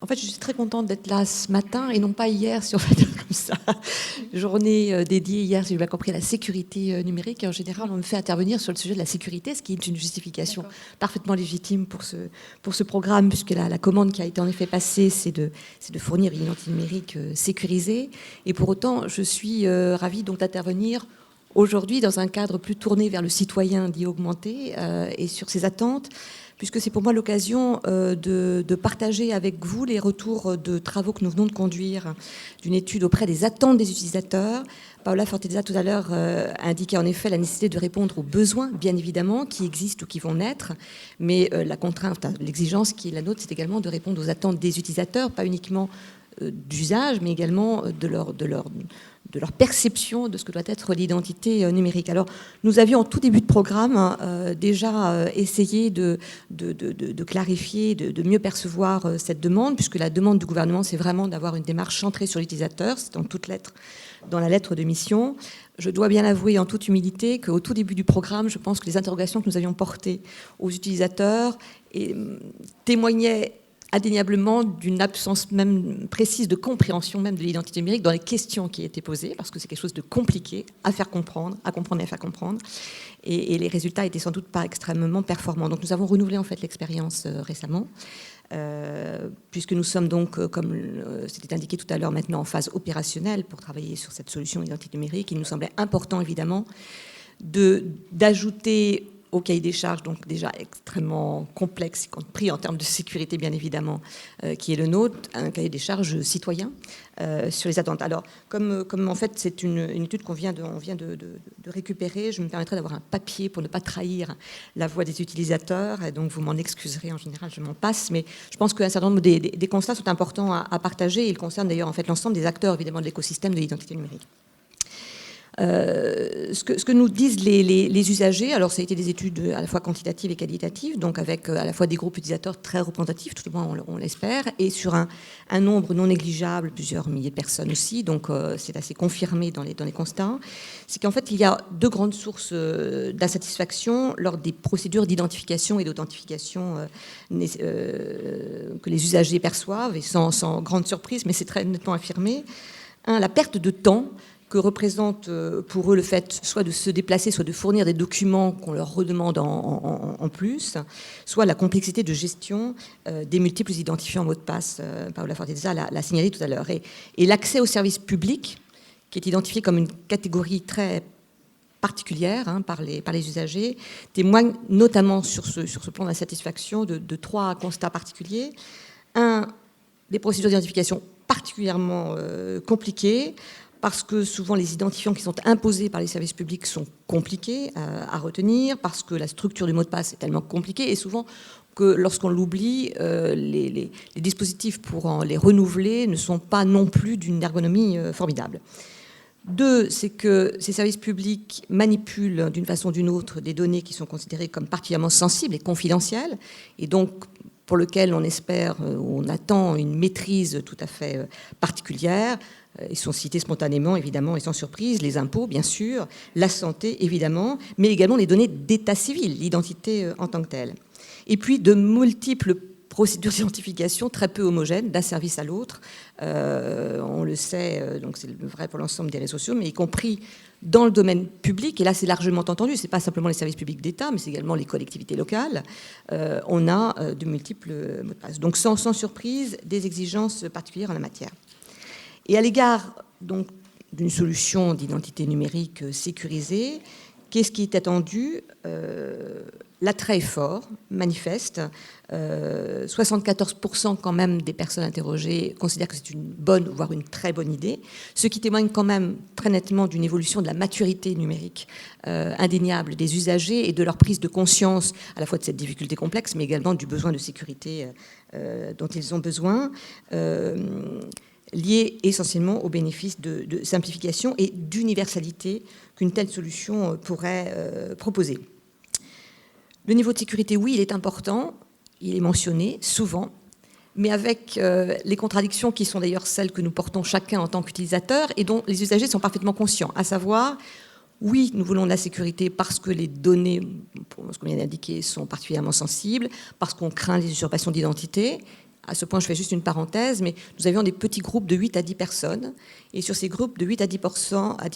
En fait, je suis très contente d'être là ce matin et non pas hier, si on va dire comme ça. Journée dédiée hier, si j'ai bien compris, à la sécurité numérique. Et en général, on me fait intervenir sur le sujet de la sécurité, ce qui est une justification parfaitement légitime pour ce programme, puisque la commande qui a été en effet passée, c'est de fournir une identité numérique sécurisée. Et pour autant, je suis ravie donc d'intervenir aujourd'hui dans un cadre plus tourné vers le citoyen dit augmenté et sur ses attentes, puisque c'est pour moi l'occasion de partager avec vous les retours de travaux que nous venons de conduire d'une étude auprès des attentes des utilisateurs. Paola Fortezza, tout à l'heure, indiquait en effet la nécessité de répondre aux besoins, bien évidemment, qui existent ou qui vont naître, mais la contrainte, l'exigence qui est la nôtre, c'est également de répondre aux attentes des utilisateurs, pas uniquement d'usage, mais également de leur perception de ce que doit être l'identité numérique. Alors, nous avions en tout début de programme déjà essayé de clarifier, de mieux percevoir cette demande, puisque la demande du gouvernement, c'est vraiment d'avoir une démarche centrée sur l'utilisateur, c'est en toutes lettres, dans la lettre de mission. Je dois bien avouer en toute humilité qu'au tout début du programme, je pense que les interrogations que nous avions portées aux utilisateurs témoignaient indéniablement d'une absence même précise de compréhension même de l'identité numérique dans les questions qui étaient posées, parce que c'est quelque chose de compliqué à faire comprendre, à comprendre et à faire comprendre. Et les résultats étaient sans doute pas extrêmement performants. Donc nous avons renouvelé en fait l'expérience récemment, puisque nous sommes donc, comme c'était indiqué tout à l'heure, maintenant en phase opérationnelle pour travailler sur cette solution d'identité numérique. Il nous semblait important évidemment d'ajouter au cahier des charges, donc déjà extrêmement complexe, y compris en termes de sécurité, bien évidemment, qui est le nôtre, un cahier des charges citoyen sur les attentes. Alors, comme en fait, c'est une étude qu'on vient de récupérer, je me permettrai d'avoir un papier pour ne pas trahir la voix des utilisateurs, et donc vous m'en excuserez, en général, je m'en passe, mais je pense qu'un certain nombre des constats sont importants à partager, et ils concernent d'ailleurs en fait l'ensemble des acteurs, évidemment, de l'écosystème de l'identité numérique. Ce que nous disent les usagers, alors ça a été des études à la fois quantitatives et qualitatives, donc avec à la fois des groupes utilisateurs très représentatifs, tout au moins on l'espère, et sur un nombre non négligeable, plusieurs milliers de personnes aussi, donc c'est assez confirmé dans les constats, c'est qu'en fait il y a deux grandes sources d'insatisfaction lors des procédures d'identification et d'authentification que les usagers perçoivent, et sans grande surprise, mais c'est très nettement affirmé. Un, la perte de temps que représente pour eux le fait soit de se déplacer, soit de fournir des documents qu'on leur redemande en plus, soit la complexité de gestion des multiples identifiants mots de passe. Paola Fortezza l'a signalé tout à l'heure. Et l'accès aux services publics, qui est identifié comme une catégorie très particulière par les usagers, témoigne notamment sur ce plan d'insatisfaction de trois constats particuliers. Un, des procédures d'identification particulièrement compliquées, parce que souvent les identifiants qui sont imposés par les services publics sont compliqués à retenir, parce que la structure du mot de passe est tellement compliquée, et souvent que lorsqu'on l'oublie, les dispositifs pour les renouveler ne sont pas non plus d'une ergonomie formidable. Deux, c'est que ces services publics manipulent d'une façon ou d'une autre des données qui sont considérées comme particulièrement sensibles et confidentielles, et donc pour lequel on espère, on attend une maîtrise tout à fait particulière. Ils sont cités spontanément, évidemment, et sans surprise, les impôts, bien sûr, la santé, évidemment, mais également les données d'état civil, l'identité en tant que telle. Et puis de multiples procédures d'identification très peu homogènes d'un service à l'autre. On le sait, donc c'est vrai pour l'ensemble des réseaux sociaux, mais y compris dans le domaine public, et là c'est largement entendu, ce n'est pas simplement les services publics d'État, mais c'est également les collectivités locales, on a de multiples mots de passe. Donc sans surprise, des exigences particulières en la matière. Et à l'égard donc d'une solution d'identité numérique sécurisée, qu'est-ce qui est attendu ? L'attrait est fort, manifeste. 74% quand même des personnes interrogées considèrent que c'est une bonne, voire une très bonne idée, ce qui témoigne quand même très nettement d'une évolution de la maturité numérique indéniable des usagers et de leur prise de conscience à la fois de cette difficulté complexe, mais également du besoin de sécurité dont ils ont besoin. Lié essentiellement aux bénéfices de simplification et d'universalité qu'une telle solution pourrait proposer. Le niveau de sécurité, oui, il est important, il est mentionné souvent, mais avec les contradictions qui sont d'ailleurs celles que nous portons chacun en tant qu'utilisateur et dont les usagers sont parfaitement conscients, à savoir, oui, nous voulons de la sécurité parce que les données, pour ce qu'on vient d'indiquer, sont particulièrement sensibles, parce qu'on craint les usurpations d'identité, À ce point, je fais juste une parenthèse, mais nous avions des petits groupes de 8 à 10 personnes. Et sur ces groupes de 8 à 10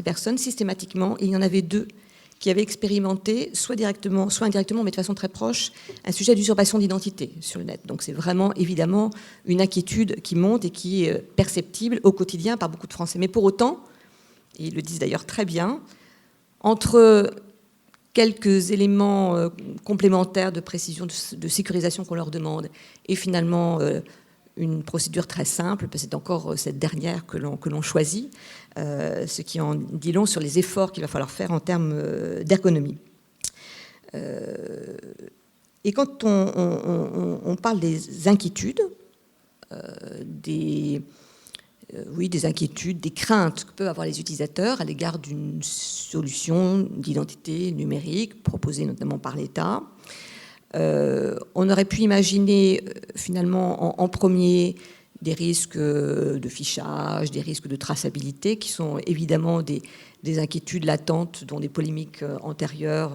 personnes, systématiquement, il y en avait 2 qui avaient expérimenté, soit directement, soit indirectement, mais de façon très proche, un sujet d'usurpation d'identité sur le net. Donc c'est vraiment, évidemment, une inquiétude qui monte et qui est perceptible au quotidien par beaucoup de Français. Mais pour autant, et ils le disent d'ailleurs très bien, entre quelques éléments complémentaires de précision, de sécurisation qu'on leur demande, et finalement une procédure très simple, c'est encore cette dernière que l'on choisit, ce qui en dit long sur les efforts qu'il va falloir faire en termes d'ergonomie. Et quand on parle des inquiétudes, des inquiétudes, des craintes que peuvent avoir les utilisateurs à l'égard d'une solution d'identité numérique proposée notamment par l'État, on aurait pu imaginer finalement en premier des risques de fichage, des risques de traçabilité, qui sont évidemment des inquiétudes latentes dont des polémiques antérieures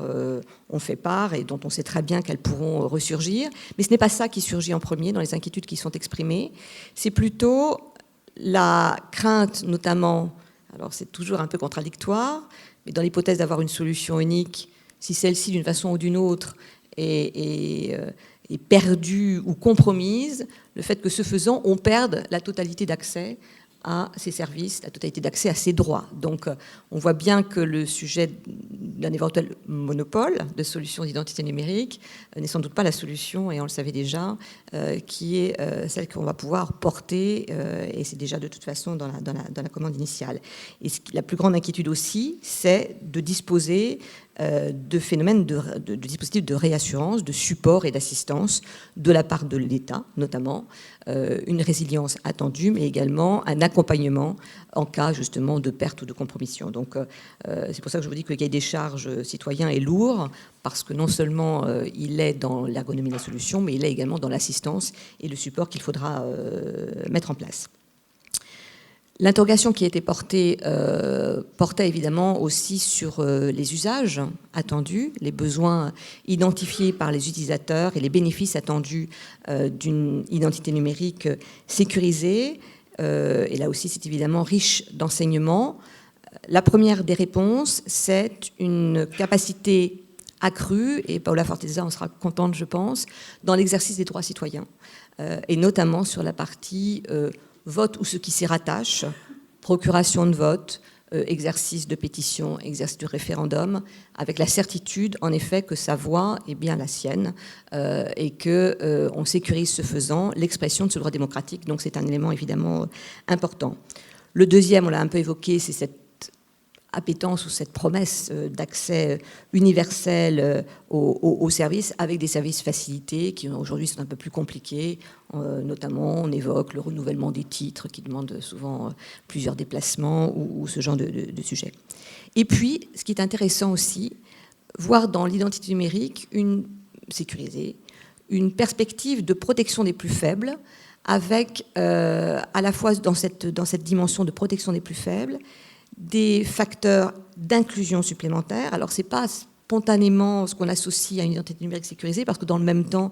ont fait part et dont on sait très bien qu'elles pourront ressurgir. Mais ce n'est pas ça qui surgit en premier dans les inquiétudes qui sont exprimées. C'est plutôt la crainte, notamment, alors c'est toujours un peu contradictoire, mais dans l'hypothèse d'avoir une solution unique, si celle-ci, d'une façon ou d'une autre, est perdue ou compromise, le fait que ce faisant, on perde la totalité d'accès à ces services, la totalité d'accès à ces droits. Donc on voit bien que le sujet d'un éventuel monopole de solutions d'identité numérique n'est sans doute pas la solution, et on le savait déjà, qui est celle qu'on va pouvoir porter, et c'est déjà de toute façon dans la commande initiale. Et la plus grande inquiétude aussi, c'est de disposer de phénomènes de dispositifs de réassurance, de support et d'assistance de la part de l'État, notamment, une résilience attendue, mais également un accompagnement en cas justement de perte ou de compromission. Donc c'est pour ça que je vous dis que le cahier des charges citoyen est lourd, parce que non seulement il est dans l'ergonomie de la solution, mais il est également dans l'assistance et le support qu'il faudra mettre en place. L'interrogation qui a été portée portait évidemment aussi sur les usages attendus, les besoins identifiés par les utilisateurs et les bénéfices attendus d'une identité numérique sécurisée. Et là aussi, c'est évidemment riche d'enseignements. La première des réponses, c'est une capacité accrue, et Paola Forteza en sera contente, je pense, dans l'exercice des droits citoyens, et notamment sur la partie vote ou ce qui s'y rattache, procuration de vote, exercice de pétition, exercice du référendum, avec la certitude, en effet, que sa voix est bien la sienne et qu'on sécurise ce faisant l'expression de ce droit démocratique. Donc c'est un élément évidemment important. Le deuxième, on l'a un peu évoqué, c'est cette appétence ou cette promesse d'accès universel aux services, avec des services facilités qui aujourd'hui sont un peu plus compliqués. Notamment, on évoque le renouvellement des titres qui demandent souvent plusieurs déplacements ou ce genre de sujet. Et puis, ce qui est intéressant aussi, voir dans l'identité numérique sécurisée une perspective de protection des plus faibles, avec à la fois dans cette dimension de protection des plus faibles, des facteurs d'inclusion supplémentaires. Alors, ce n'est pas spontanément ce qu'on associe à une identité numérique sécurisée, parce que dans le même temps,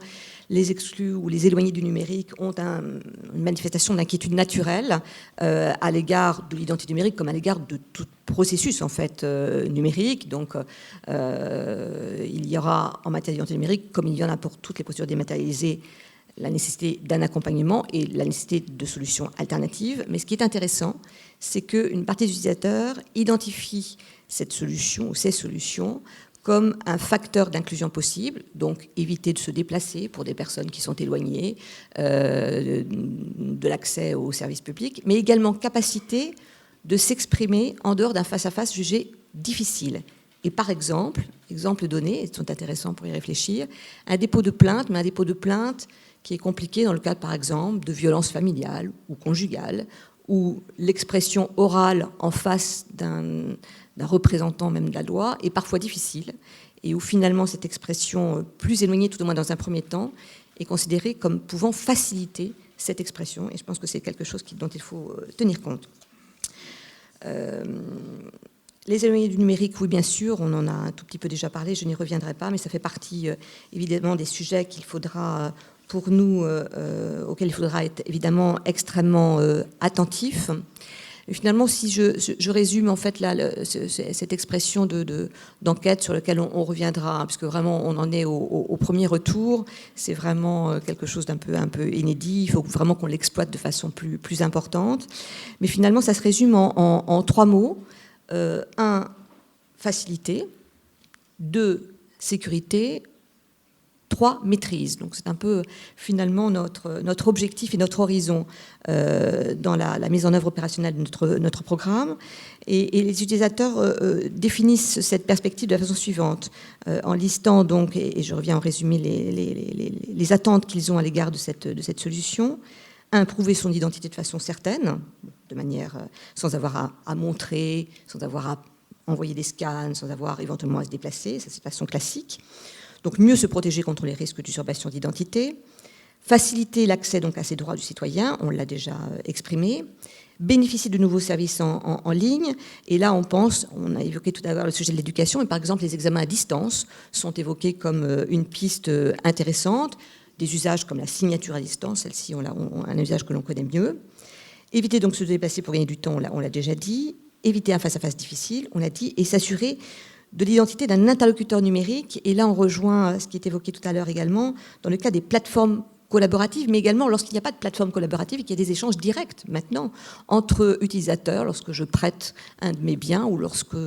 les exclus ou les éloignés du numérique ont une manifestation d'inquiétude naturelle à l'égard de l'identité numérique, comme à l'égard de tout processus en fait numérique. Donc, il y aura en matière d'identité numérique, comme il y en a pour toutes les procédures dématérialisées, la nécessité d'un accompagnement et la nécessité de solutions alternatives. Mais ce qui est intéressant, c'est qu'une partie des utilisateurs identifie cette solution ou ces solutions comme un facteur d'inclusion possible, donc éviter de se déplacer pour des personnes qui sont éloignées de l'accès aux services publics, mais également capacité de s'exprimer en dehors d'un face-à-face jugé difficile. Et par exemple donné, et sont intéressants pour y réfléchir, un dépôt de plainte, mais un dépôt de plainte qui est compliqué dans le cas, par exemple, de violences familiales ou conjugales, où l'expression orale en face d'un représentant même de la loi est parfois difficile, et où finalement cette expression plus éloignée, tout au moins dans un premier temps, est considérée comme pouvant faciliter cette expression, et je pense que c'est quelque chose dont il faut tenir compte. Les éloignés du numérique, oui, bien sûr, on en a un tout petit peu déjà parlé, je n'y reviendrai pas, mais ça fait partie évidemment des sujets qu'il faudra pour nous auquel il faudra être évidemment extrêmement attentif. Et finalement, si je résume en fait là, cette expression d'enquête sur laquelle on reviendra, hein, puisque vraiment on en est au premier retour, c'est vraiment quelque chose d'un peu inédit, il faut vraiment qu'on l'exploite de façon plus importante. Mais finalement, ça se résume en 3 mots. 1, facilité. 2, sécurité. 3, maîtrise. Donc c'est un peu finalement notre objectif et notre horizon dans la mise en œuvre opérationnelle de notre programme. Et les utilisateurs définissent cette perspective de la façon suivante, en listant donc, et je reviens en résumé, les attentes qu'ils ont à l'égard de cette solution. 1, prouver son identité de façon certaine, de manière sans avoir à montrer, sans avoir à envoyer des scans, sans avoir éventuellement à se déplacer, ça c'est de façon classique. Donc mieux se protéger contre les risques d'usurpation d'identité, faciliter l'accès donc à ces droits du citoyen, on l'a déjà exprimé, bénéficier de nouveaux services en ligne, et là on a évoqué tout à l'heure le sujet de l'éducation, et par exemple les examens à distance sont évoqués comme une piste intéressante, des usages comme la signature à distance, celle-ci on a un usage que l'on connaît mieux, éviter donc de se déplacer pour gagner du temps, on l'a déjà dit, éviter un face-à-face difficile, on l'a dit, et s'assurer de l'identité d'un interlocuteur numérique. Et là, on rejoint ce qui est évoqué tout à l'heure également, dans le cas des plateformes collaboratives, mais également lorsqu'il n'y a pas de plateforme collaborative et qu'il y a des échanges directs maintenant entre utilisateurs, lorsque je prête un de mes biens ou lorsque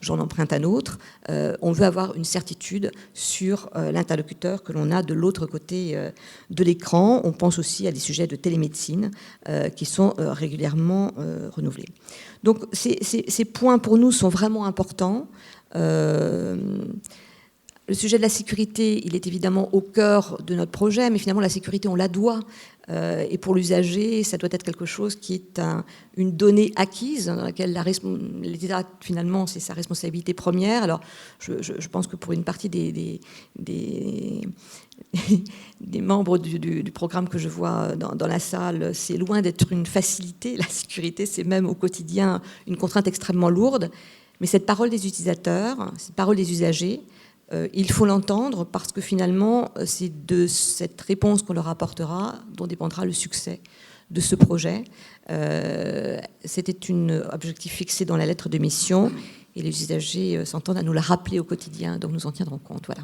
j'en emprunte un autre, on veut avoir une certitude sur l'interlocuteur que l'on a de l'autre côté de l'écran. On pense aussi à des sujets de télémédecine qui sont régulièrement renouvelés. Donc ces points pour nous sont vraiment importants. Le sujet de la sécurité, il est évidemment au cœur de notre projet, mais finalement la sécurité, on la doit. Et pour l'usager, ça doit être quelque chose qui est une donnée acquise, dans laquelle l'État, finalement, c'est sa responsabilité première. Alors, je pense que pour une partie des membres du programme que je vois dans la salle, c'est loin d'être une facilité. La sécurité, c'est même au quotidien une contrainte extrêmement lourde. Mais cette parole des utilisateurs, cette parole des usagers, il faut l'entendre parce que finalement, c'est de cette réponse qu'on leur apportera dont dépendra le succès de ce projet. C'était un objectif fixé dans la lettre de mission et les usagers s'entendent à nous la rappeler au quotidien, donc nous en tiendrons compte. Voilà.